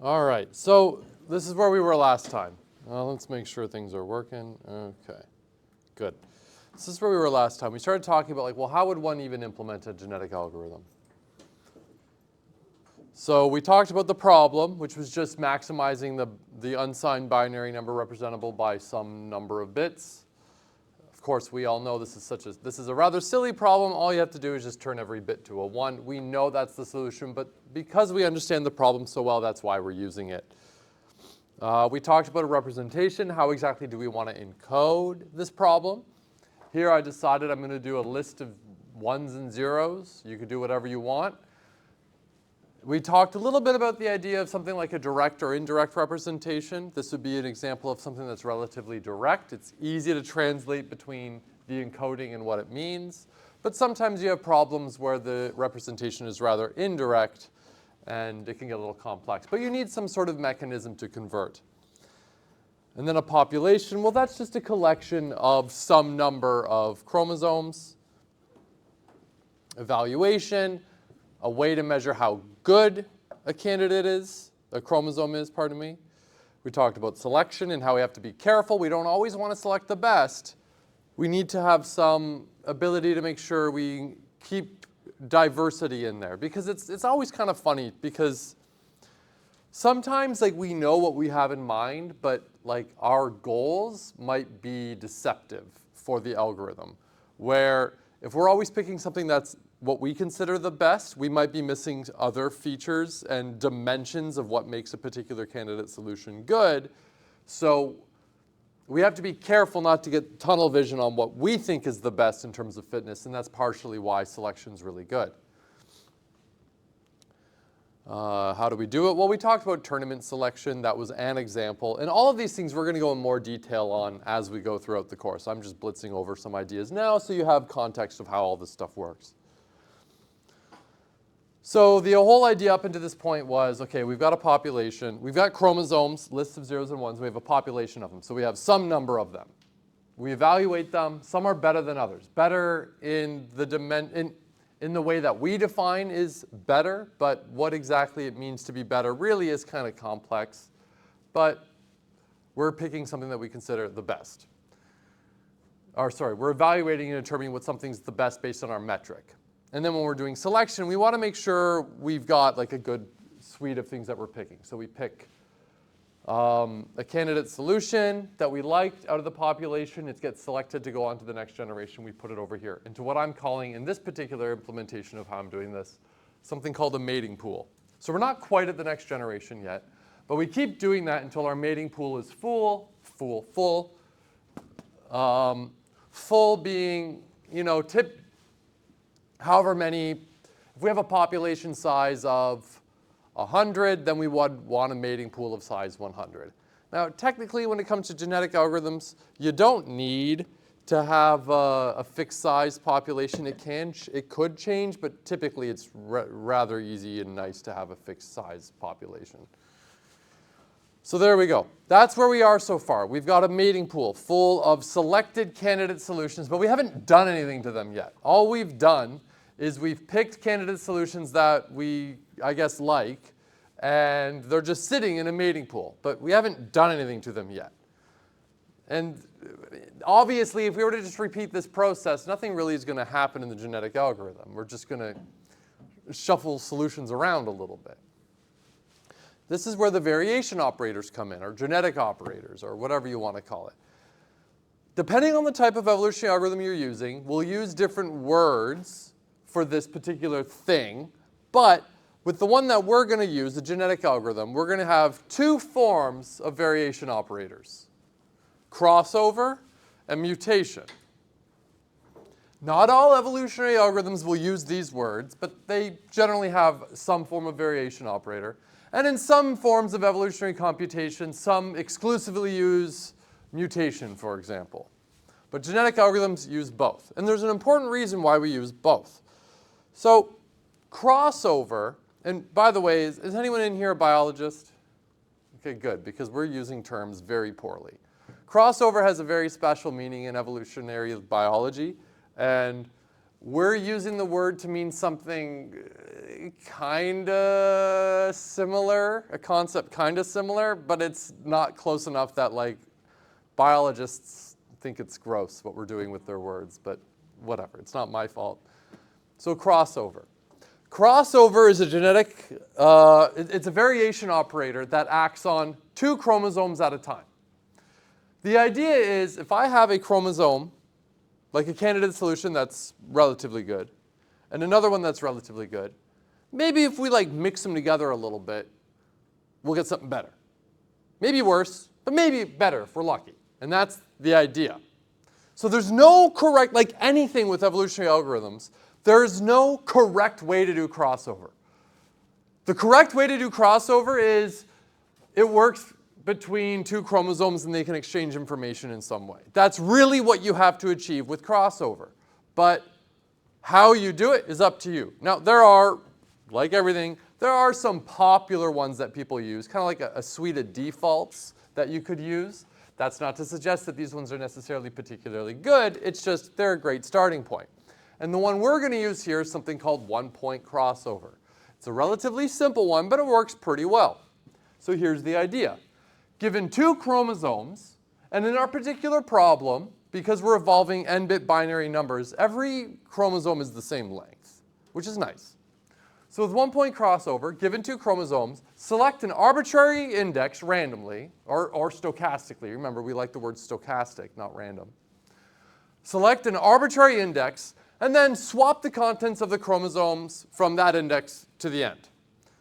All right, so this is where we were last time. Let's make sure things are working. Okay, good. This is where we were last time. We started talking about, like, well, how would one even implement a genetic algorithm? So we talked about the problem, which was just maximizing the unsigned binary number representable by some number of bits. Of course, we all know this is a rather silly problem. All you have to do is just turn every bit to a 1. We know that's the solution, but because we understand the problem so well, that's why we're using it. We talked about a representation. How exactly do we want to encode this problem? Here I decided I'm going to do a list of 1s and 0s. You could do whatever you want. We talked a little bit about the idea of something like a direct or indirect representation. This would be an example of something that's relatively direct. It's easy to translate between the encoding and what it means. But sometimes you have problems where the representation is rather indirect, and it can get a little complex. But you need some sort of mechanism to convert. And then a population, well, that's just a collection of some number of chromosomes. Evaluation, a way to measure how good a candidate is, a chromosome is, pardon me. We talked about selection and how we have to be careful. We don't always want to select the best. We need to have some ability to make sure we keep diversity in there, because it's always kind of funny, because sometimes, like, we know what we have in mind, but, like, our goals might be deceptive for the algorithm, where if we're always picking something that's what we consider the best, we might be missing other features and dimensions of what makes a particular candidate solution good. So we have to be careful not to get tunnel vision on what we think is the best in terms of fitness, and that's partially why selection is really good. How do we do it? Well, we talked about tournament selection. That was an example. And all of these things we're going to go in more detail on as we go throughout the course. I'm just blitzing over some ideas now so you have context of how all this stuff works. So the whole idea up until this point was, okay, we've got a population. We've got chromosomes, lists of 0s and 1s. We have a population of them. So we have some number of them. We evaluate them. Some are better than others. Better in the way that we define is better, but what exactly it means to be better really is kind of complex. But we're picking something that we consider the best. Or sorry, we're evaluating and determining what something's the best based on our metric. And then when we're doing selection, we want to make sure we've got, like, a good suite of things that we're picking. So we pick a candidate solution that we liked out of the population. It gets selected to go on to the next generation. We put it over here into what I'm calling, in this particular implementation of how I'm doing this, something called a mating pool. So we're not quite at the next generation yet, but we keep doing that until our mating pool is full. Full being, you know, however many. If we have a population size of 100, then we would want a mating pool of size 100. Now, technically, when it comes to genetic algorithms, you don't need to have a fixed size population. It could change, but typically it's rather easy and nice to have a fixed size population. So there we go. That's where we are so far. We've got a mating pool full of selected candidate solutions, but we haven't done anything to them yet. All we've done is we've picked candidate solutions that we, I guess, like, and they're just sitting in a mating pool, but we haven't done anything to them yet. And obviously, if we were to just repeat this process, nothing really is going to happen in the genetic algorithm. We're just going to shuffle solutions around a little bit. This is where the variation operators come in, or genetic operators, or whatever you want to call it. Depending on the type of evolutionary algorithm you're using, we'll use different words for this particular thing, but with the one that we're going to use, the genetic algorithm, we're going to have two forms of variation operators: crossover and mutation. Not all evolutionary algorithms will use these words, but they generally have some form of variation operator. And in some forms of evolutionary computation, some exclusively use mutation, for example. But genetic algorithms use both. And there's an important reason why we use both. So crossover, and by the way, is anyone in here a biologist? Okay, good, because we're using terms very poorly. Crossover has a very special meaning in evolutionary biology, and we're using the word to mean something kind of similar, a concept kind of similar, but it's not close enough that like biologists think it's gross what we're doing with their words, but whatever, it's not my fault. So crossover. Crossover is a genetic, it's a variation operator that acts on 2 chromosomes at a time. The idea is if I have a chromosome, like a candidate solution that's relatively good, and another one that's relatively good, maybe if we like mix them together a little bit, we'll get something better. Maybe worse, but maybe better if we're lucky. And that's the idea. So there's no correct, like anything with evolutionary algorithms, there's no correct way to do crossover. The correct way to do crossover is it works between 2 chromosomes and they can exchange information in some way. That's really what you have to achieve with crossover. But how you do it is up to you. Now there are, like everything, there are some popular ones that people use, kind of like a suite of defaults that you could use. That's not to suggest that these ones are necessarily particularly good, it's just they're a great starting point. And the one we're going to use here is something called one-point crossover. It's a relatively simple one, but it works pretty well. So here's the idea. Given 2 chromosomes, and in our particular problem, because we're evolving n-bit binary numbers, every chromosome is the same length, which is nice. So with one-point crossover, given 2 chromosomes, select an arbitrary index randomly, or stochastically. Remember, we like the word stochastic, not random. Select an arbitrary index, and then swap the contents of the chromosomes from that index to the end.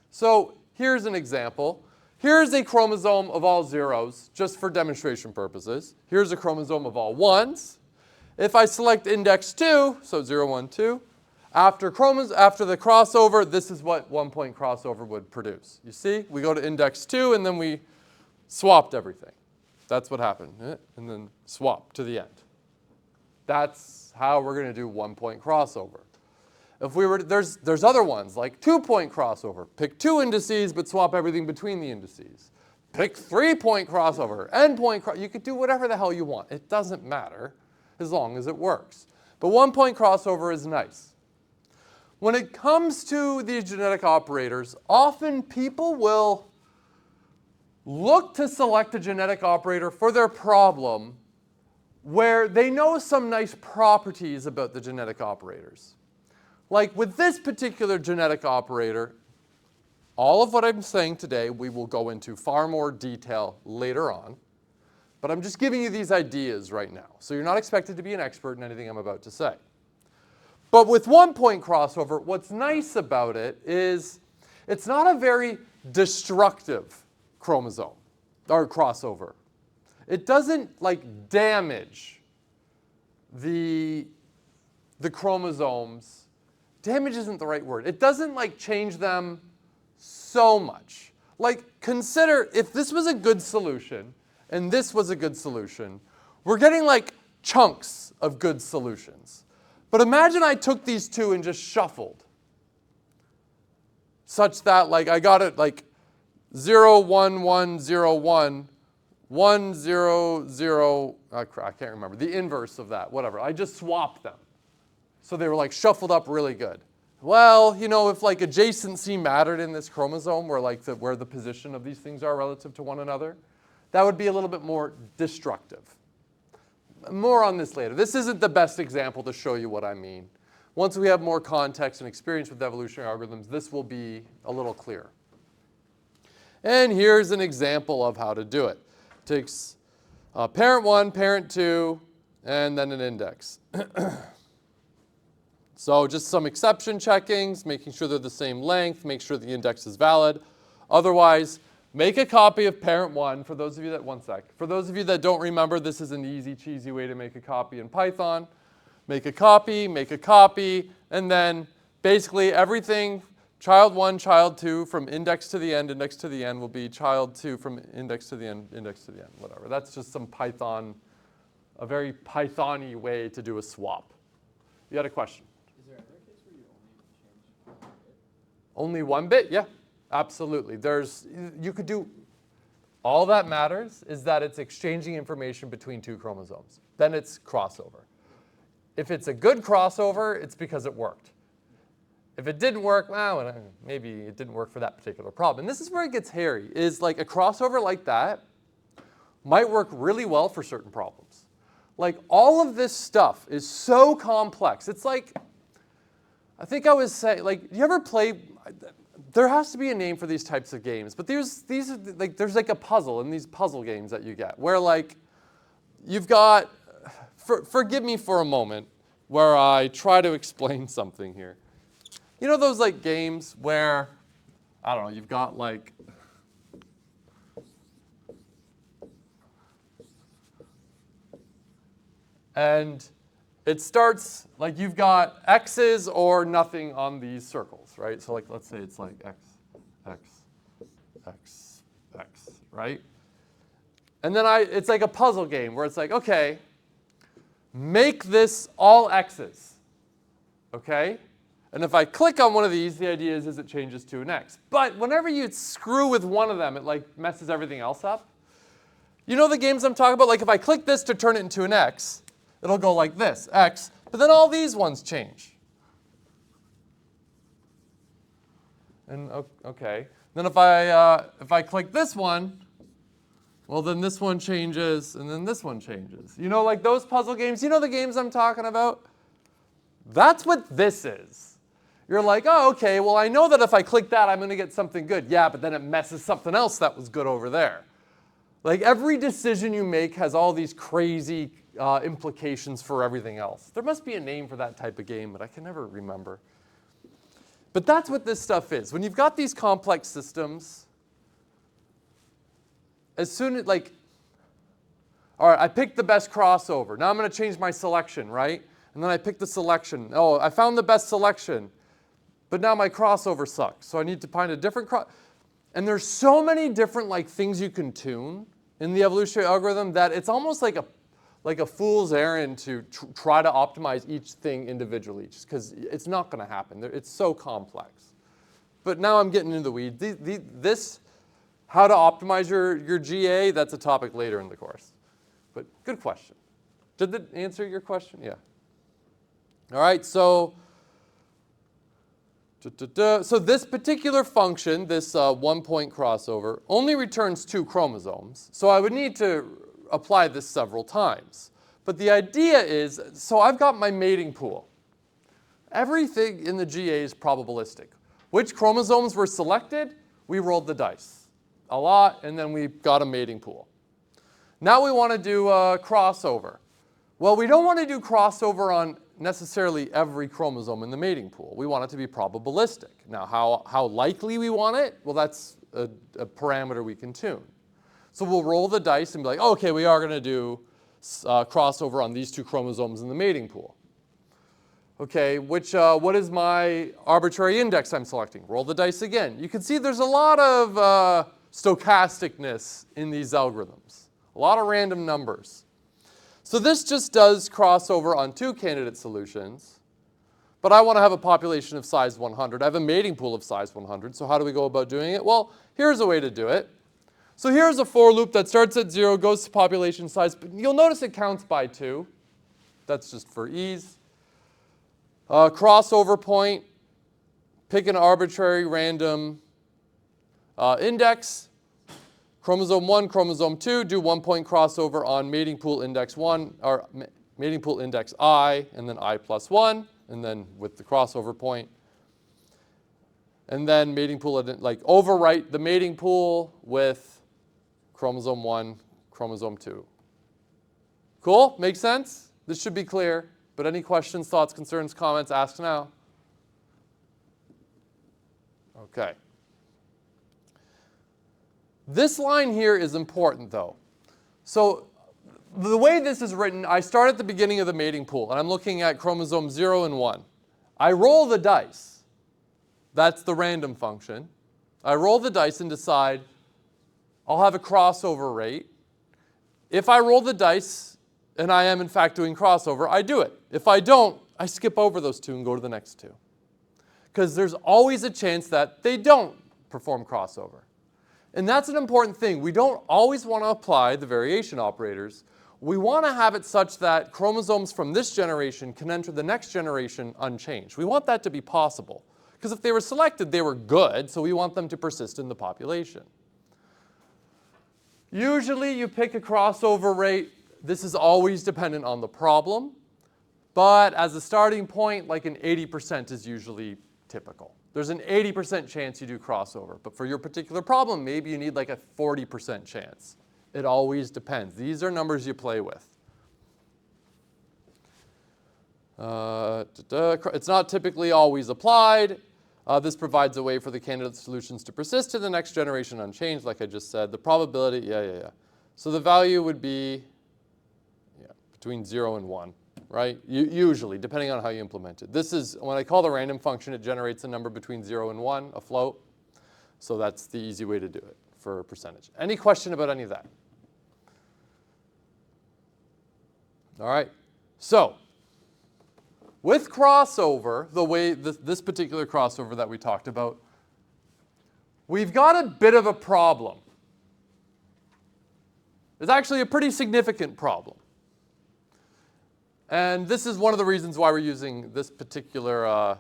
So here's an example. Here's a chromosome of all zeros, just for demonstration purposes. Here's a chromosome of all ones. If I select index 2, so 0, 1, 2, after the crossover, this is what one-point crossover would produce. You see, we go to index 2, and then we swapped everything. That's what happened, and then swap to the end. That's how we're going to do one-point crossover. If we were, there's other ones, like 2-point crossover. Pick 2 indices, but swap everything between the indices. Pick 3-point crossover, n-point crossover. You could do whatever the hell you want. It doesn't matter, as long as it works. But one-point crossover is nice. When it comes to these genetic operators, often people will look to select a genetic operator for their problem where they know some nice properties about the genetic operators. Like with this particular genetic operator, all of what I'm saying today we will go into far more detail later on, but I'm just giving you these ideas right now. So you're not expected to be an expert in anything I'm about to say. But with one-point crossover, what's nice about it is it's not a very destructive chromosome or crossover. It doesn't like damage the chromosomes. Damage isn't the right word. It doesn't like change them so much. Like consider if this was a good solution and this was a good solution, we're getting like chunks of good solutions. But imagine I took these 2 and just shuffled such that like I got it like 0, 1, 1, 0, 1, 1, 0, 0, I can't remember, the inverse of that, whatever. I just swapped them. So they were like shuffled up really good. Well, you know, if like adjacency mattered in this chromosome, where like where the position of these things are relative to one another, that would be a little bit more destructive. More on this later. This isn't the best example to show you what I mean. Once we have more context and experience with evolutionary algorithms, this will be a little clearer. And here's an example of how to do it. It takes parent 1, parent 2, and then an index. So just some exception checkings, making sure they're the same length, make sure the index is valid. Otherwise, make a copy of parent 1. For those of you that, one sec. For those of you that don't remember, this is an easy, cheesy way to make a copy in Python. Make a copy, and then basically everything, child 1, child 2, from index to the end will be child 2 from index to the end, whatever. That's just some Python, a very Python-y way to do a swap. You had a question? Is there ever a case where you only change 1 bit? Only 1 bit? Yeah, absolutely. You could do, all that matters is that it's exchanging information between 2 chromosomes. Then it's crossover. If it's a good crossover, it's because it worked. If it didn't work, well, maybe it didn't work for that particular problem. And this is where it gets hairy, is like a crossover like that might work really well for certain problems. Like all of this stuff is so complex. It's like, I think I was saying, like, you ever play, there has to be a name for these types of games, but there's like a puzzle in these puzzle games that you get where like, you've got, forgive me for a moment where I try to explain something here. You know those like games where, I don't know, you've got like, and it starts like you've got X's or nothing on these circles, right? So like, let's say it's like X, X, X, X, right? And then it's like a puzzle game where it's like, okay, make this all X's, okay? And if I click on one of these, the idea is it changes to an X. But whenever you screw with one of them, it like messes everything else up. You know the games I'm talking about? Like if I click this to turn it into an X, it'll go like this, X, but then all these ones change. And okay, then if I click this one, well then this one changes, and then this one changes. You know, like those puzzle games, you know the games I'm talking about? That's what this is. You're like, oh, okay, well, I know that if I click that, I'm going to get something good. Yeah, but then it messes something else that was good over there. Like every decision you make has all these crazy implications for everything else. There must be a name for that type of game, but I can never remember. But that's what this stuff is. When you've got these complex systems, as soon as, like, all right, I picked the best crossover. Now I'm going to change my selection, right? And then I pick the selection. Oh, I found the best selection. But now my crossover sucks, so I need to find a different And there's so many different like things you can tune in the evolutionary algorithm that it's almost like a fool's errand to try to optimize each thing individually, just because it's not going to happen. It's so complex. But now I'm getting into the weeds. This, how to optimize your GA, that's a topic later in the course. But good question. Did that answer your question? Yeah. All right, so this particular function, this 1-point crossover, only returns 2 chromosomes. So I would need to apply this several times. But the idea is, so I've got my mating pool. Everything in the GA is probabilistic. Which chromosomes were selected? We rolled the dice. A lot, and then we got a mating pool. Now we want to do a crossover. Well, we don't want to do crossover on necessarily every chromosome in the mating pool. We want it to be probabilistic. Now, how likely we want it? Well, that's a parameter we can tune. So we'll roll the dice and be like, oh, okay, we are going to do crossover on these 2 chromosomes in the mating pool. Okay, what is my arbitrary index I'm selecting? Roll the dice again. You can see there's a lot of stochasticness in these algorithms, a lot of random numbers. So this just does crossover on 2 candidate solutions, but I want to have a population of size 100. I have a mating pool of size 100, so how do we go about doing it? Well, here's a way to do it. So here's a for loop that starts at 0, goes to population size, but you'll notice it counts by 2. That's just for ease. Crossover point, pick an arbitrary random index. Chromosome 1, chromosome 2, do 1-point crossover on mating pool index 1, or mating pool index I, and then I plus 1, and then with the crossover point. And then mating pool, like overwrite the mating pool with chromosome 1, chromosome 2. Cool? Makes sense? This should be clear. But any questions, thoughts, concerns, comments, ask now. Okay. This line here is important, though. So the way this is written, I start at the beginning of the mating pool, and I'm looking at chromosome 0 and 1. I roll the dice. That's the random function. I roll the dice and decide I'll have a crossover rate. If I roll the dice and I am, in fact, doing crossover, I do it. If I don't, I skip over those 2 and go to the next 2. Because there's always a chance that they don't perform crossover. And that's an important thing. We don't always want to apply the variation operators. We want to have it such that chromosomes from this generation can enter the next generation unchanged. We want that to be possible. Because if they were selected, they were good, so we want them to persist in the population. Usually you pick a crossover rate. This is always dependent on the problem. But as a starting point, like an 80% is usually typical. There's an 80% chance you do crossover. But for your particular problem, maybe you need like a 40% chance. It always depends. These are numbers you play with. It's not typically always applied. This provides a way for the candidate solutions to persist to the next generation unchanged, like I just said. The probability, So the value would be between 0 and 1, right? Usually, depending on how you implement it. This is, when I call the random function, it generates a number between 0 and 1, a float. So that's the easy way to do it for a percentage. Any question about any of that? All right. So with crossover, the way this particular crossover that we talked about, we've got a bit of a problem. It's actually a pretty significant problem. And this is one of the reasons why we're using this particular,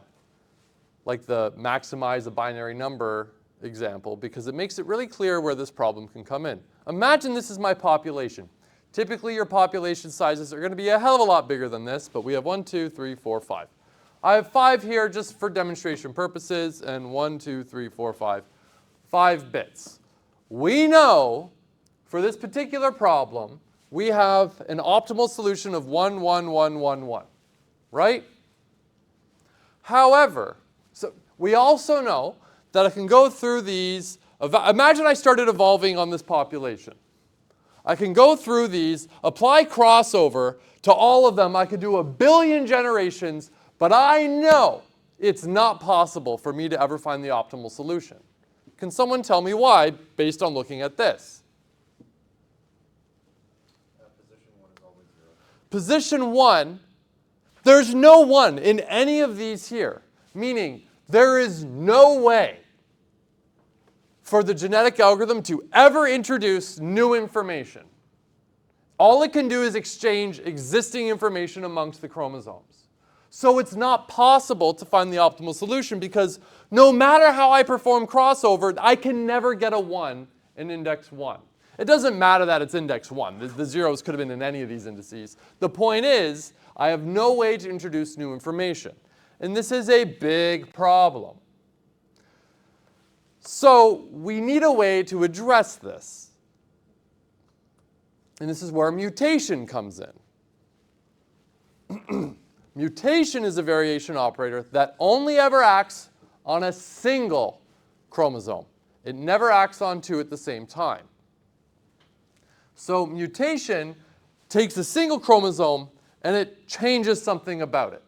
like the maximize a binary number example, because it makes it really clear where this problem can come in. Imagine this is my population. Typically, your population sizes are going to be a hell of a lot bigger than this, but we have 1, 2, 3, 4, 5. I have 5 here just for demonstration purposes, and 1, 2, 3, 4, 5. 5 bits. We know for this particular problem, we have an optimal solution of 1, 1, 1, 1, 1, right? However, so we also know that I can go through these. Imagine I started evolving on this population. I can go through these, apply crossover to all of them. I could do 1 billion generations, but I know it's not possible for me to ever find the optimal solution. Can someone tell me why, based on looking at this? Position 1 is always 0. Position 1, there's no 1 in any of these here, meaning there is no way for the genetic algorithm to ever introduce new information. All it can do is exchange existing information amongst the chromosomes. So it's not possible to find the optimal solution because no matter how I perform crossover, I can never get a 1 in index 1. It doesn't matter that it's index 1. The zeros could have been in any of these indices. The point is, I have no way to introduce new information. And this is a big problem. So we need a way to address this. And this is where mutation comes in. Mutation is a variation operator that only ever acts on a single chromosome. It never acts on 2 at the same time. So mutation takes a single chromosome and it changes something about it.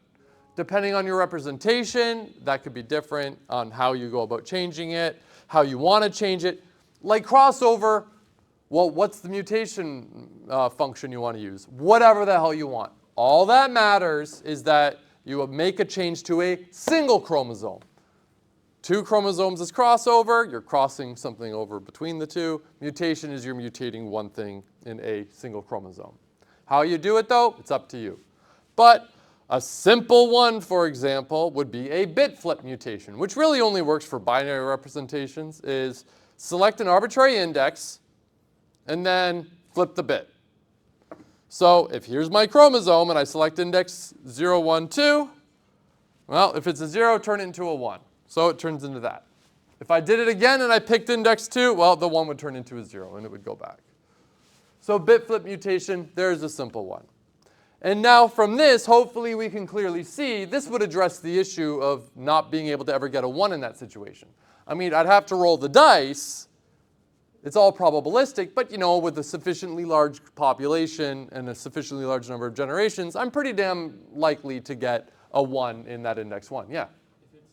Depending on your representation, that could be different on how you go about changing it, how you want to change it. Like crossover, well, what's the mutation function you want to use? Whatever the hell you want. All that matters is that you make a change to a single chromosome. 2 chromosomes is crossover. You're crossing something over between the 2. Mutation is you're mutating one thing in a single chromosome. How you do it, though, it's up to you. But a simple one, for example, would be a bit flip mutation, which really only works for binary representations, is select an arbitrary index and then flip the bit. So if here's my chromosome and I select index 0, 1, 2, well, if it's a 0, turn it into a 1. So it turns into that. If I did it again and I picked index 2, well, the 1 would turn into a 0 and it would go back. So bit flip mutation, there's a simple one. And now from this, hopefully we can clearly see this would address the issue of not being able to ever get a 1 in that situation. I mean, I'd have to roll the dice. It's all probabilistic, but you know, with a sufficiently large population and a sufficiently large number of generations, I'm pretty damn likely to get a 1 in that index 1. Yeah? If it's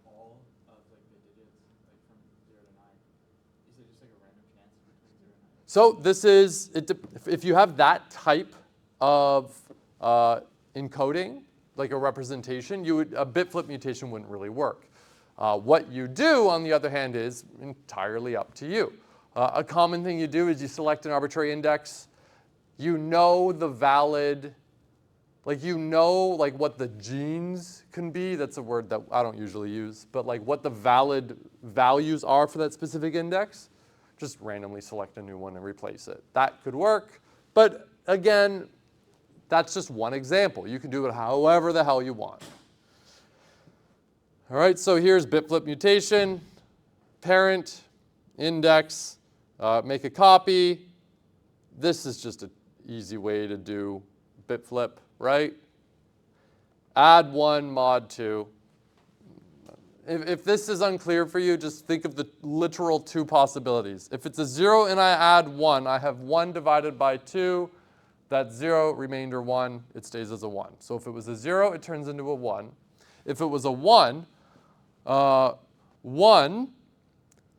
all of like the digits, like from 0 to 9, is it just like a random chance between 0 and 9? So this is, if you have that type of encoding, like a representation, a bit flip mutation wouldn't really work. What you do, on the other hand, is entirely up to you. A common thing you do is you select an arbitrary index, you know the valid, like you know like what the genes can be. That's a word that I don't usually use, but like what the valid values are for that specific index, just randomly select a new one and replace it. That could work, but again, that's just one example. You can do it however the hell you want. All right, so here's bitflip mutation, parent, index, make a copy. This is just an easy way to do bitflip, right? Add 1, mod 2. If this is unclear for you, just think of the literal 2 possibilities. If it's a 0 and I add 1, I have 1 divided by 2. That's 0, remainder 1, it stays as a 1. So if it was a 0, it turns into a 1. If it was a 1, 1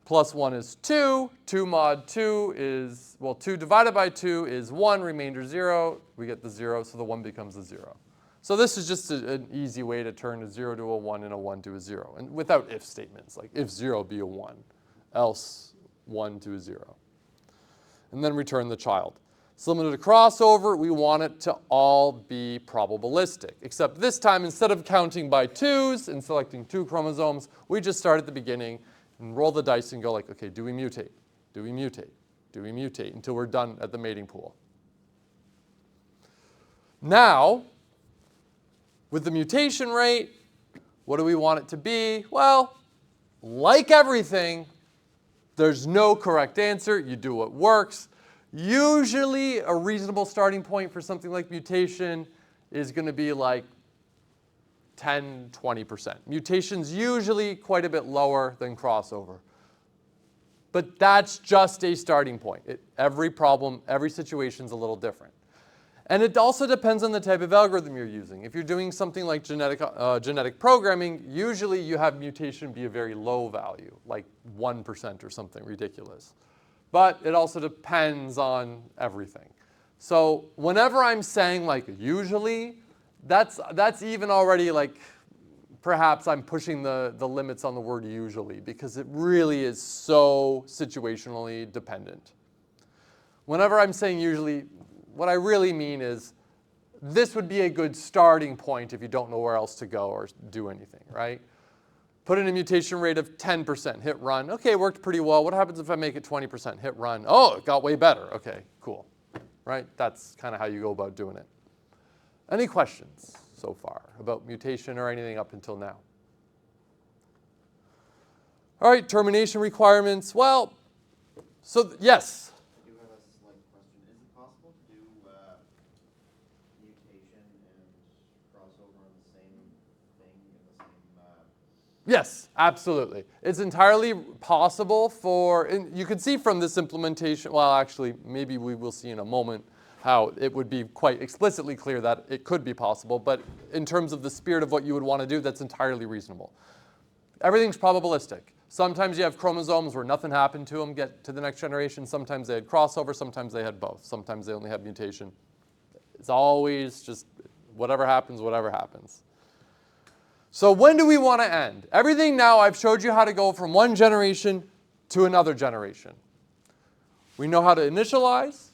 plus 1 is 2. 2 mod 2 is, well, 2 divided by 2 is 1, remainder 0. We get the 0, so the 1 becomes a 0. So this is just an easy way to turn a 0 to a 1 and a 1 to a 0, and without if statements, like if 0 be a 1, else 1 to a 0. And then return the child. So limited to crossover, we want it to all be probabilistic, except this time, instead of counting by 2s and selecting 2 chromosomes, we just start at the beginning and roll the dice and go like, okay, do we mutate? Do we mutate? Do we mutate? Until we're done at the mating pool. Now, with the mutation rate, what do we want it to be? Well, like everything, there's no correct answer. You do what works. Usually, a reasonable starting point for something like mutation is going to be like 10, 20%. Mutation's usually quite a bit lower than crossover. But that's just a starting point. Every problem, every situation's a little different. And it also depends on the type of algorithm you're using. If you're doing something like genetic programming, usually you have mutation be a very low value, like 1% or something ridiculous. But it also depends on everything. So whenever I'm saying like usually, that's even already like, perhaps I'm pushing the limits on the word usually, because it really is so situationally dependent. Whenever I'm saying usually, what I really mean is this would be a good starting point if you don't know where else to go or do anything, right? Put in a mutation rate of 10%, hit run. Okay, it worked pretty well. What happens if I make it 20%, hit run? Oh, it got way better. Okay, cool, right? That's kind of how you go about doing it. Any questions so far about mutation or anything up until now? All right, termination requirements. Well, so yes? I do have a slight question. Is it possible to do mutation and crossover on the same thing in the same... Yes, absolutely. It's entirely possible for, and you can see from this implementation, well, actually, maybe we will see in a moment how it would be quite explicitly clear that it could be possible, but in terms of the spirit of what you would want to do, that's entirely reasonable. Everything's probabilistic. Sometimes you have chromosomes where nothing happened to them, get to the next generation. Sometimes they had crossover, sometimes they had both. Sometimes they only had mutation. It's always just whatever happens, whatever happens. So when do we want to end? Everything now, I've showed you how to go from one generation to another generation. We know how to initialize.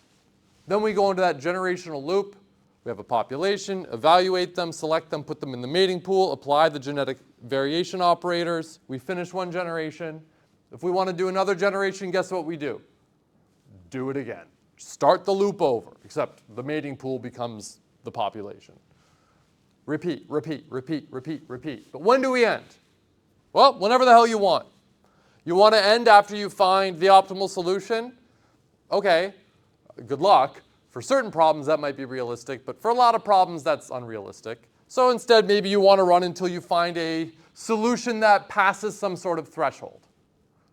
Then we go into that generational loop. We have a population, evaluate them, select them, put them in the mating pool, apply the genetic variation operators. We finish one generation. If we want to do another generation, guess what we do? Do it again. Start the loop over, except the mating pool becomes the population. Repeat, repeat, repeat, repeat, repeat. But when do we end? Well, whenever the hell you want. You want to end after you find the optimal solution? Okay, good luck. For certain problems, that might be realistic, but for a lot of problems, that's unrealistic. So instead, maybe you want to run until you find a solution that passes some sort of threshold,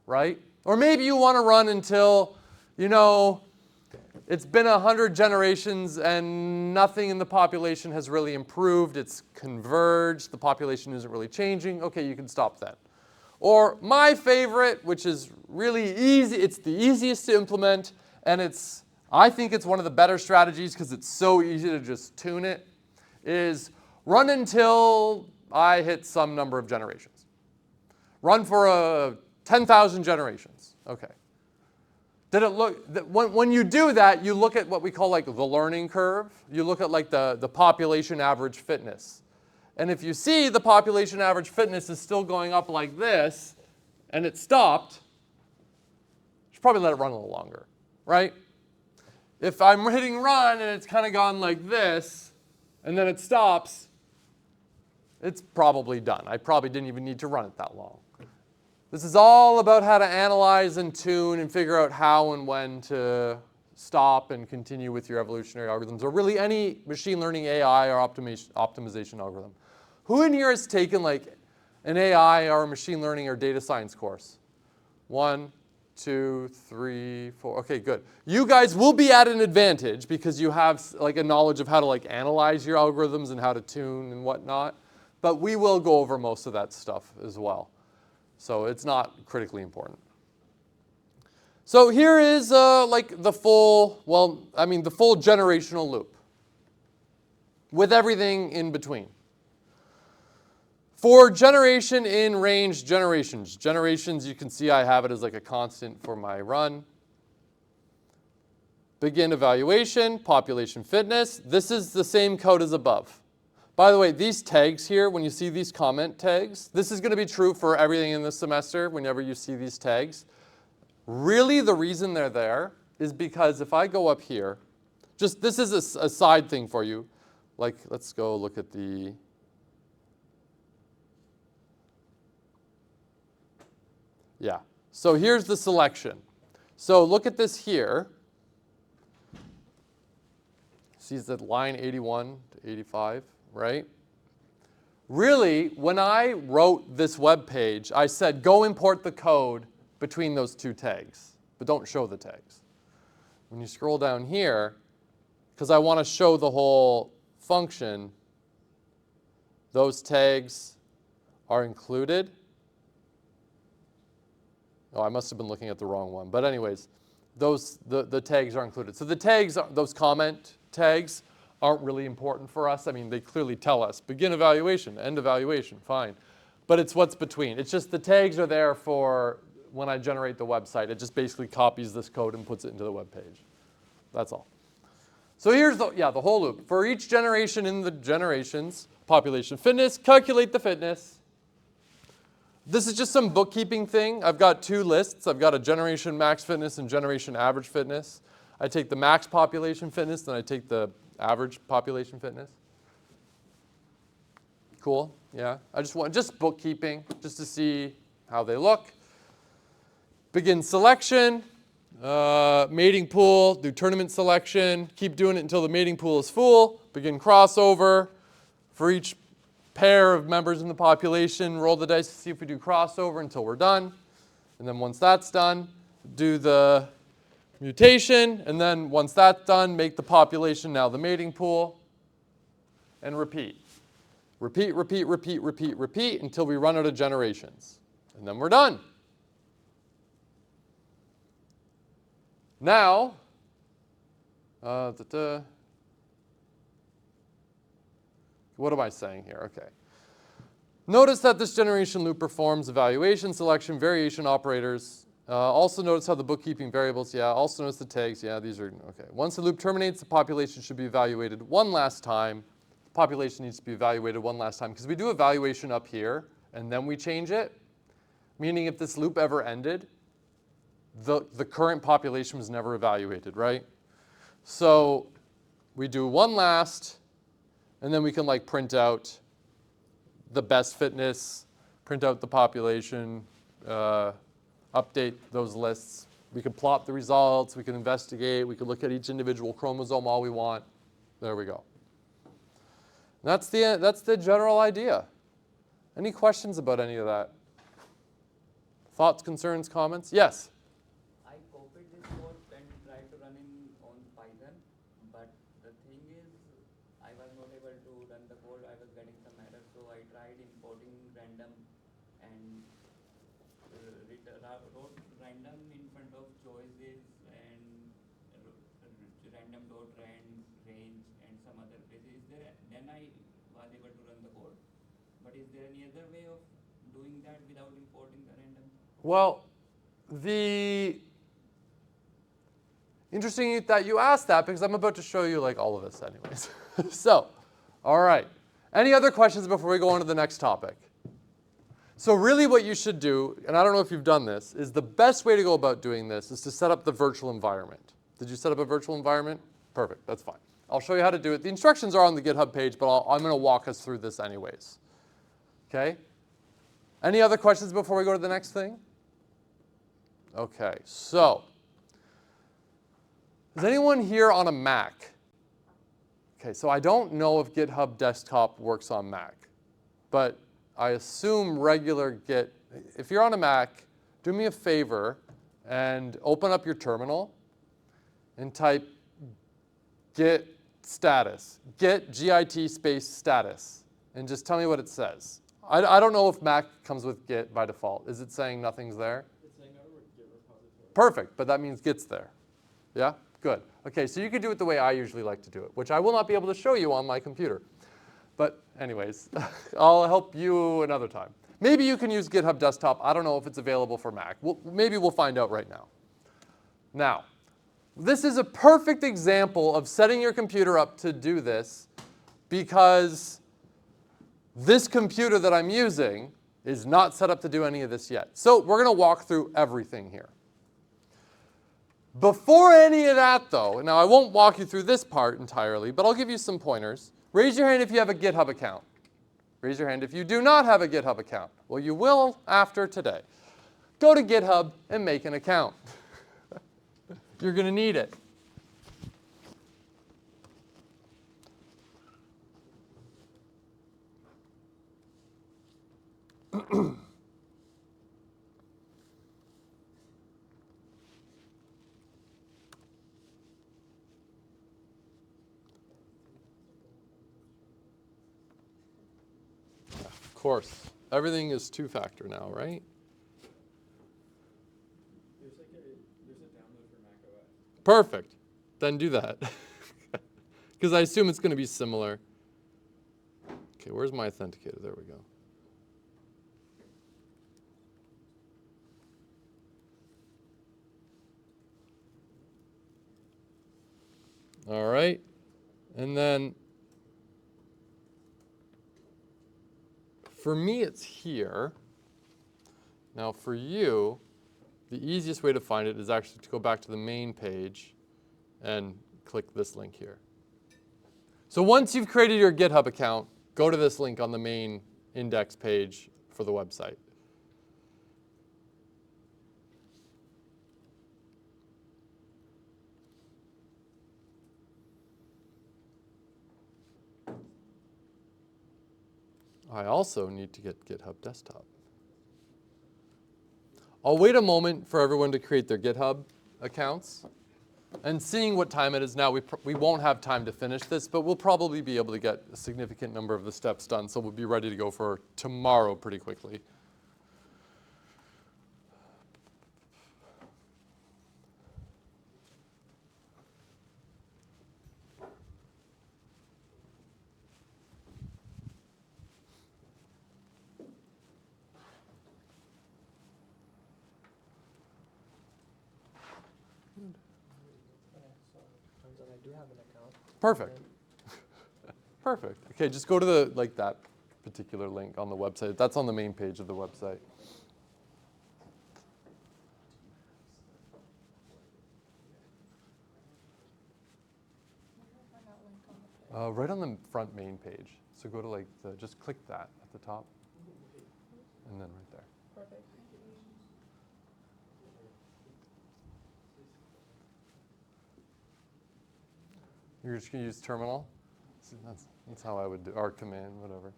right? Or maybe you want to run until, you know, it's been 100 generations and nothing in the population has really improved. It's converged. The population isn't really changing. Okay, you can stop then. Or my favorite, which is really easy, it's the easiest to implement, and I think it's one of the better strategies because it's so easy to just tune it, is run until I hit some number of generations. Run for 10,000 generations. Okay. Did it look, when you do that, you look at what we call like the learning curve. You look at like the population average fitness. And if you see the population average fitness is still going up like this, and it stopped, you should probably let it run a little longer, right? If I'm hitting run and it's kind of gone like this, and then it stops, it's probably done. I probably didn't even need to run it that long. This is all about how to analyze and tune and figure out how and when to stop and continue with your evolutionary algorithms, or really any machine learning AI or optimization algorithm. Who in here has taken like an AI or a machine learning or data science course? 1, 2, 3, 4. Okay, good. You guys will be at an advantage because you have like a knowledge of how to like analyze your algorithms and how to tune and whatnot. But we will go over most of that stuff as well. So it's not critically important. So here is like the full, the full generational loop with everything in between. For generation in range generations, you can see I have it as like a constant for my run. Begin evaluation, population fitness. This is the same code as above. By the way, these tags here, when you see these comment tags, this is going to be true for everything in this semester whenever you see these tags. Really, the reason they're there is because if I go up here, just this is a side thing for you. Like, let's go look at the... Yeah, so here's the selection. So look at this here. See that line 81 to 85, right? Really, when I wrote this web page, I said, go import the code between those two tags, but don't show the tags. When you scroll down here, because I want to show the whole function, those tags are included. Oh, I must have been looking at the wrong one. But anyways, the tags are included. So the tags, those comment tags, aren't really important for us. I mean, they clearly tell us begin evaluation, end evaluation, fine. But it's what's between. It's just the tags are there for when I generate the website. It just basically copies this code and puts it into the web page. That's all. So here's the whole loop. For each generation in the generations, population fitness, calculate the fitness. This is just some bookkeeping thing. I've got two lists. I've got a generation max fitness and generation average fitness. I take the max population fitness, then I take the average population fitness. Cool, yeah. I just want bookkeeping, just to see how they look. Begin selection, mating pool, do tournament selection, keep doing it until the mating pool is full. Begin crossover. For each pair of members in the population, roll the dice to see if we do crossover until we're done. And then once that's done, do the mutation, and then once that's done, make the population now the mating pool, and repeat. Repeat, repeat, repeat, repeat, repeat until we run out of generations. And then we're done. Now, what am I saying here? Okay. Notice that this generation loop performs evaluation, selection, variation operators. Also notice how the bookkeeping variables, yeah. Also notice the tags, yeah, these are, okay. Once the loop terminates, the population should be evaluated one last time. The population needs to be evaluated one last time because we do evaluation up here and then we change it. Meaning if this loop ever ended, the current population was never evaluated, right? So we do one last, and then we can like print out the best fitness, print out the population, update those lists. We can plot the results, we can investigate, we can look at each individual chromosome all we want. There we go. That's the general idea. Any questions about any of that? Thoughts, concerns, comments? Yes? I copied this code and tried to run on Python, but the thing is, I was not able to run the code. I was getting some error, so I tried importing random and wrote random in front of choices and random dot range and some other places. Then I was able to run the code. But is there any other way of doing that without importing the random? Well, Interesting that you asked that because I'm about to show you like all of this anyways. So, all right. Any other questions before we go on to the next topic? So really what you should do, and I don't know if you've done this, is the best way to go about doing this is to set up the virtual environment. Did you set up a virtual environment? Perfect, that's fine. I'll show you how to do it. The instructions are on the GitHub page, but I'm going to walk us through this anyways. Okay? Any other questions before we go to the next thing? Okay, so is anyone here on a Mac? Okay, so I don't know if GitHub Desktop works on Mac, but I assume regular Git. If you're on a Mac, do me a favor and open up your terminal and type git status, git G-I-T space status, and just tell me what it says. I don't know if Mac comes with Git by default. Is it saying nothing's there? It's saying no Git repository. Perfect, but that means Git's there. Yeah? Good. Okay, so you could do it the way I usually like to do it, which I will not be able to show you on my computer. But anyways, I'll help you another time. Maybe you can use GitHub Desktop. I don't know if it's available for Mac. Maybe we'll find out right now. Now, this is a perfect example of setting your computer up to do this because this computer that I'm using is not set up to do any of this yet. So we're going to walk through everything here. Before any of that, though, now I won't walk you through this part entirely, but I'll give you some pointers. Raise your hand if you have a GitHub account. Raise your hand if you do not have a GitHub account. Well, you will after today. Go to GitHub and make an account. You're going to need it. Of course, everything is two-factor now, right? There's a download for Mac OS. Perfect. Then do that. Because I assume it's going to be similar. Okay, where's my authenticator? There we go. All right. And then for me, it's here. Now for you, the easiest way to find it is actually to go back to the main page and click this link here. So once you've created your GitHub account, go to this link on the main index page for the website. I also need to get GitHub Desktop. I'll wait a moment for everyone to create their GitHub accounts. And seeing what time it is now, we won't have time to finish this, but we'll probably be able to get a significant number of the steps done, so we'll be ready to go for tomorrow pretty quickly. I do have an account. Perfect. Perfect. Okay, just go to the that particular link on the website. That's on the main page of the website. Right on the front main page. So go to just click that at the top, and then right there. Perfect. You're just going to use terminal? See, that's how I would do, or command, whatever.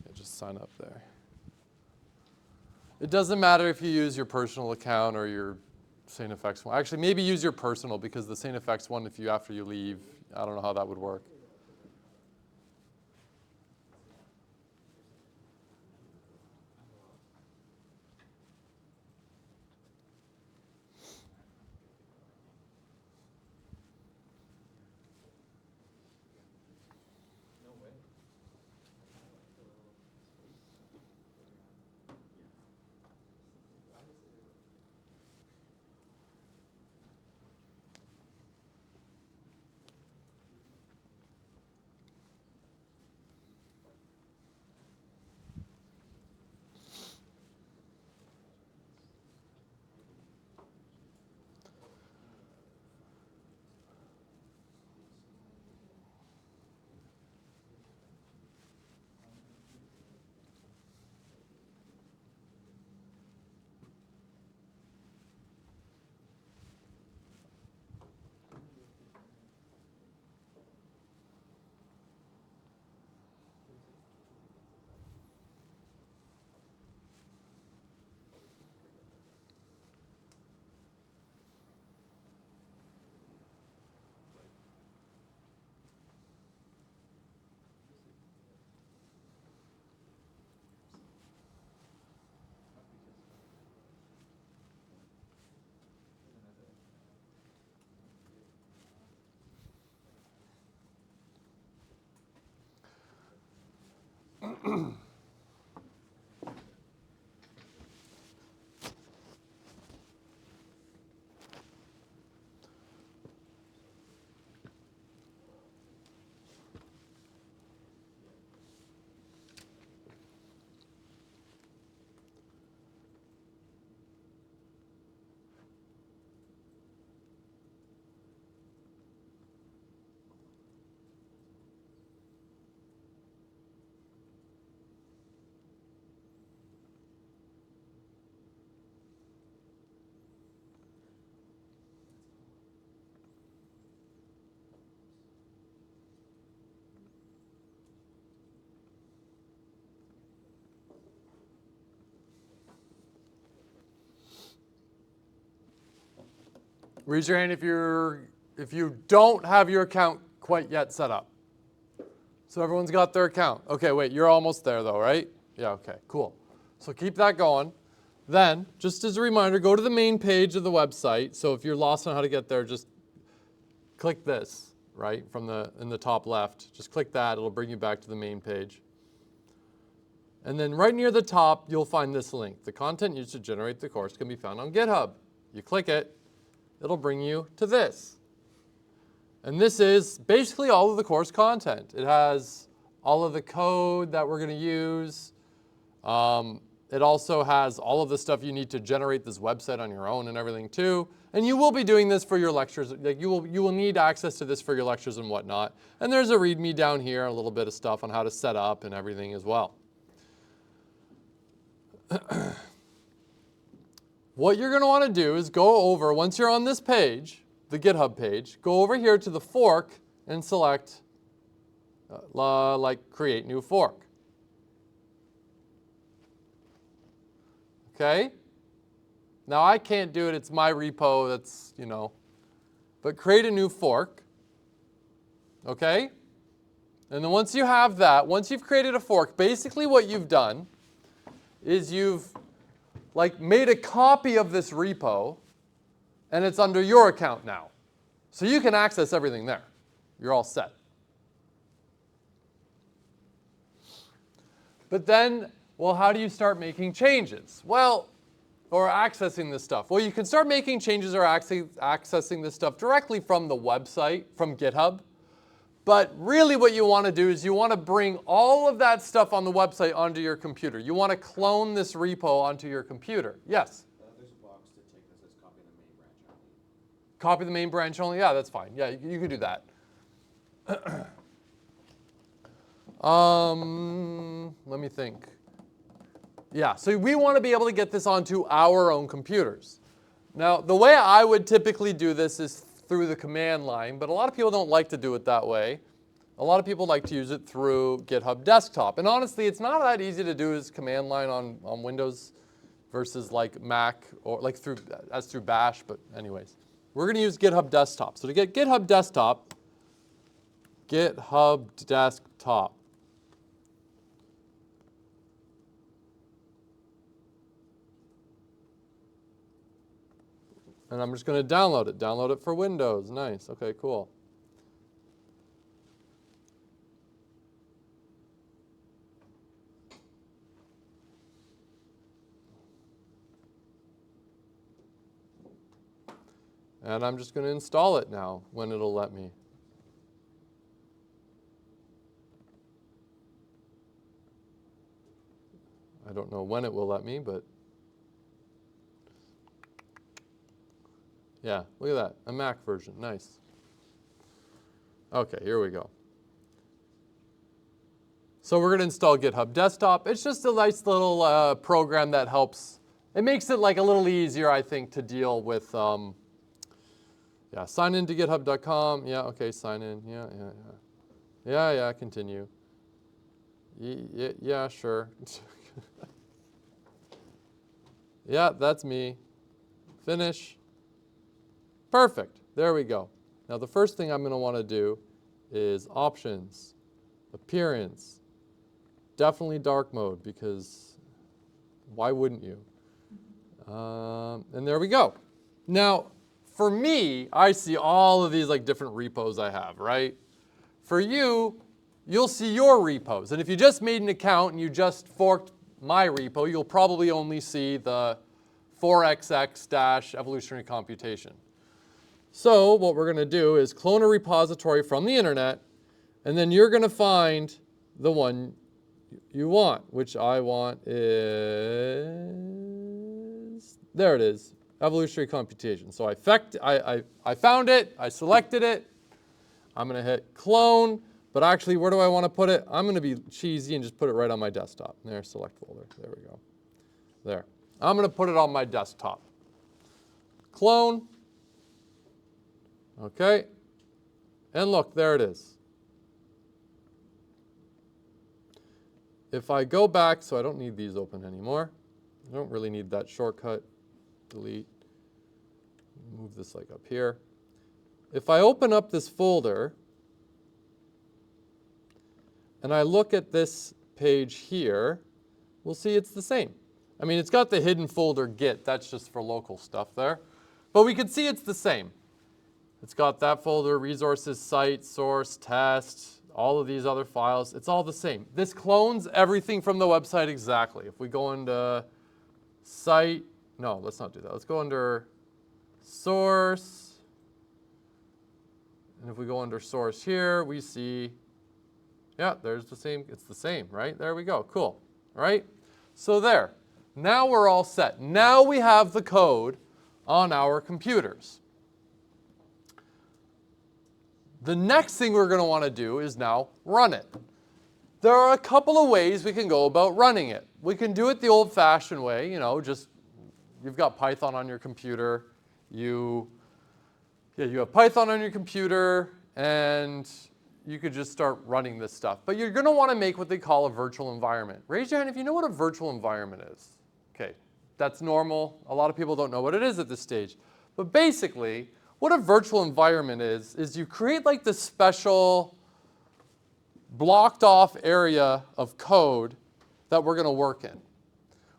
Yeah, just sign up there. It doesn't matter if you use your personal account or your SaintFX one. Actually, maybe use your personal, because the SaintFX one, after you leave, I don't know how that would work. Raise your hand if you don't have your account quite yet set up. So everyone's got their account. Okay, wait, you're almost there though, right? Yeah, okay, cool. So keep that going. Then, just as a reminder, go to the main page of the website. So if you're lost on how to get there, just click this, right, in the top left. Just click that, it'll bring you back to the main page. And then right near the top, you'll find this link. The content used to generate the course can be found on GitHub. You click it, it'll bring you to this. And this is basically all of the course content. It has all of the code that we're going to use. It also has all of the stuff you need to generate this website on your own and everything too. And you will be doing this for your lectures. Like you will need access to this for your lectures and whatnot. And there's a README down here, a little bit of stuff on how to set up and everything as well. What you're going to want to do is go over, once you're on this page, the GitHub page, go over here to the fork and select like create new fork. Okay? Now I can't do it, it's my repo, that's, but create a new fork. Okay? And then once you have that, once you've created a fork, basically what you've done is you've made a copy of this repo and it's under your account now. So you can access everything there. You're all set. But then, well, how do you start making changes? Well, or accessing this stuff? Well, you can start making changes or accessing this stuff directly from the website, from GitHub. But really what you want to do is you want to bring all of that stuff on the website onto your computer. You want to clone this repo onto your computer. Yes? There's a box to take that says copy the main branch only. Copy the main branch only? Yeah, that's fine. Yeah, you can do that. Let me think. Yeah, so we want to be able to get this onto our own computers. Now, the way I would typically do this is through the command line, but a lot of people don't like to do it that way. A lot of people like to use it through GitHub Desktop. And honestly, it's not that easy to do as command line on Windows versus like Mac or like through Bash, but anyways. We're going to use GitHub Desktop. So to get GitHub Desktop, GitHub Desktop. And I'm just going to download it. Download it for Windows. Nice. Okay, cool. And I'm just going to install it now when it'll let me. I don't know when it will let me, but yeah, look at that, a Mac version, nice. Okay, here we go. So we're going to install GitHub Desktop. It's just a nice little program that helps. It makes it like a little easier, I think, to deal with. Yeah, sign in to github.com. Yeah, okay, sign in. Yeah, continue. Yeah, sure. Yeah, that's me. Finish. Perfect. There we go. Now the first thing I'm going to want to do is options, appearance, definitely dark mode because why wouldn't you? And there we go. Now for me, I see all of these like different repos I have, right? For you, you'll see your repos. And if you just made an account and you just forked my repo, you'll probably only see the 4xx-evolutionary computation. So what we're going to do is clone a repository from the internet, and then you're going to find the one you want, which I want is, there it is, evolutionary computation. So I found it, I selected it, I'm going to hit clone, but actually where do I want to put it? I'm going to be cheesy and just put it right on my desktop. There, select folder, there we go. There, I'm going to put it on my desktop. Clone, okay, and look, there it is. If I go back, so I don't need these open anymore. I don't really need that shortcut. Delete. Move this like up here. If I open up this folder and I look at this page here, we'll see it's the same. I mean, it's got the hidden folder Git. That's just for local stuff there. But we can see it's the same. It's got that folder, resources, site, source, test, all of these other files. It's all the same. This clones everything from the website exactly. If we go into site, no, let's not do that. Let's go under source. And if we go under source here, we see, yeah, there's the same. It's the same, right? There we go. Cool. All right? So there. Now we're all set. Now we have the code on our computers. The next thing we're going to want to do is now run it. There are a couple of ways we can go about running it. We can do it the old-fashioned way, you know, just you've got Python on your computer. You have Python on your computer, and you could just start running this stuff. But you're going to want to make what they call a virtual environment. Raise your hand if you know what a virtual environment is. Okay, that's normal. A lot of people don't know what it is at this stage. But basically, what a virtual environment is you create like this special blocked off area of code that we're going to work in,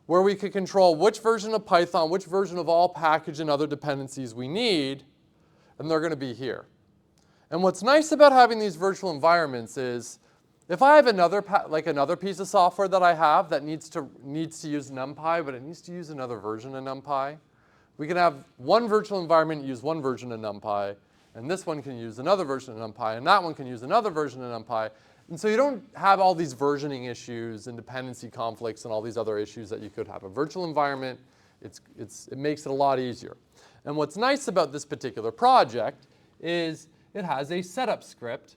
where we can control which version of Python, which version of all package and other dependencies we need, and they're going to be here. And what's nice about having these virtual environments is if I have another piece of software that I have that needs to use NumPy, but it needs to use another version of NumPy, we can have one virtual environment use one version of NumPy, and this one can use another version of NumPy, and that one can use another version of NumPy. And so you don't have all these versioning issues and dependency conflicts and all these other issues that you could have. A virtual environment, it makes it a lot easier. And what's nice about this particular project is it has a setup script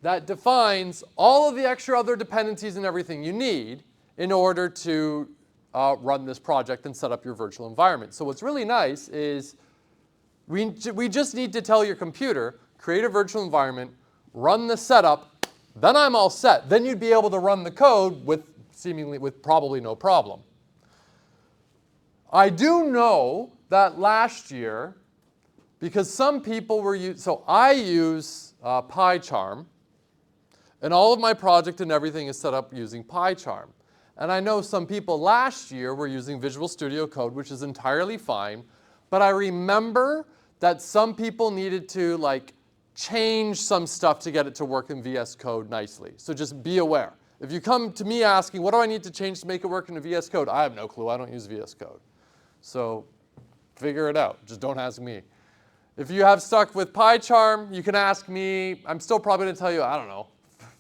that defines all of the extra other dependencies and everything you need in order to run this project and set up your virtual environment. So what's really nice is we just need to tell your computer, create a virtual environment, run the setup, then I'm all set. Then you'd be able to run the code with probably no problem. I do know that last year, because some people were so I use PyCharm, and all of my project and everything is set up using PyCharm. And I know some people last year were using Visual Studio Code, which is entirely fine. But I remember that some people needed to change some stuff to get it to work in VS Code nicely. So just be aware. If you come to me asking, what do I need to change to make it work in VS Code? I have no clue. I don't use VS Code. So figure it out. Just don't ask me. If you have stuck with PyCharm, you can ask me. I'm still probably going to tell you, I don't know,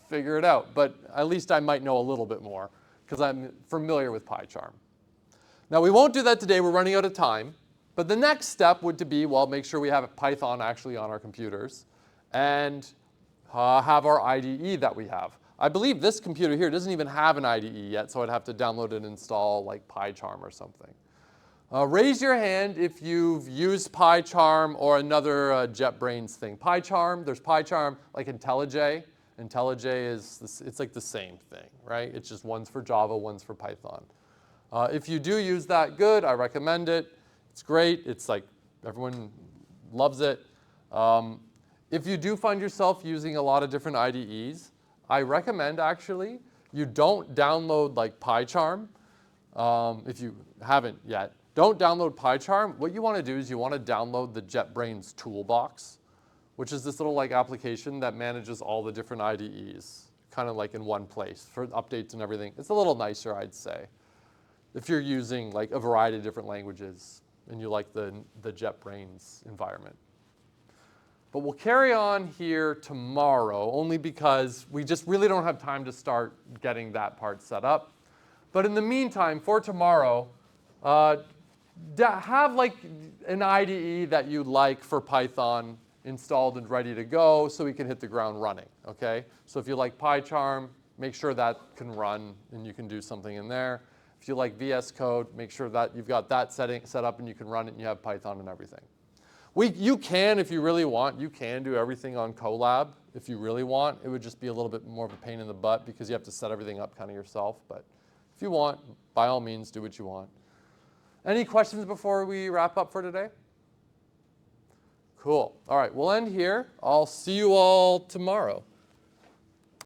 figure it out. But at least I might know a little bit more, because I'm familiar with PyCharm. Now, we won't do that today. We're running out of time. But the next step would be, well, make sure we have Python actually on our computers and have our IDE that we have. I believe this computer here doesn't even have an IDE yet, so I'd have to download and install like PyCharm or something. Raise your hand if you've used PyCharm or another JetBrains thing. PyCharm, there's PyCharm like IntelliJ. IntelliJ it's like the same thing, right? It's just one's for Java, one's for Python. If you do use that, good, I recommend it. It's great, it's like everyone loves it. If you do find yourself using a lot of different IDEs, I recommend actually you don't download like PyCharm if you haven't yet. Don't download PyCharm. What you want to do is you want to download the JetBrains toolbox, which is this little like application that manages all the different IDEs, kind of like in one place for updates and everything. It's a little nicer, I'd say, if you're using like a variety of different languages and you like the JetBrains environment. But we'll carry on here tomorrow, only because we just really don't have time to start getting that part set up. But in the meantime, for tomorrow, have like an IDE that you like for Python installed and ready to go so we can hit the ground running, okay? So if you like PyCharm, make sure that can run and you can do something in there. If you like VS Code, make sure that you've got that set up and you can run it and you have Python and everything. You can, if you really want, you can do everything on Colab if you really want. It would just be a little bit more of a pain in the butt because you have to set everything up kind of yourself. But if you want, by all means, do what you want. Any questions before we wrap up for today? Cool. All right, we'll end here. I'll see you all tomorrow.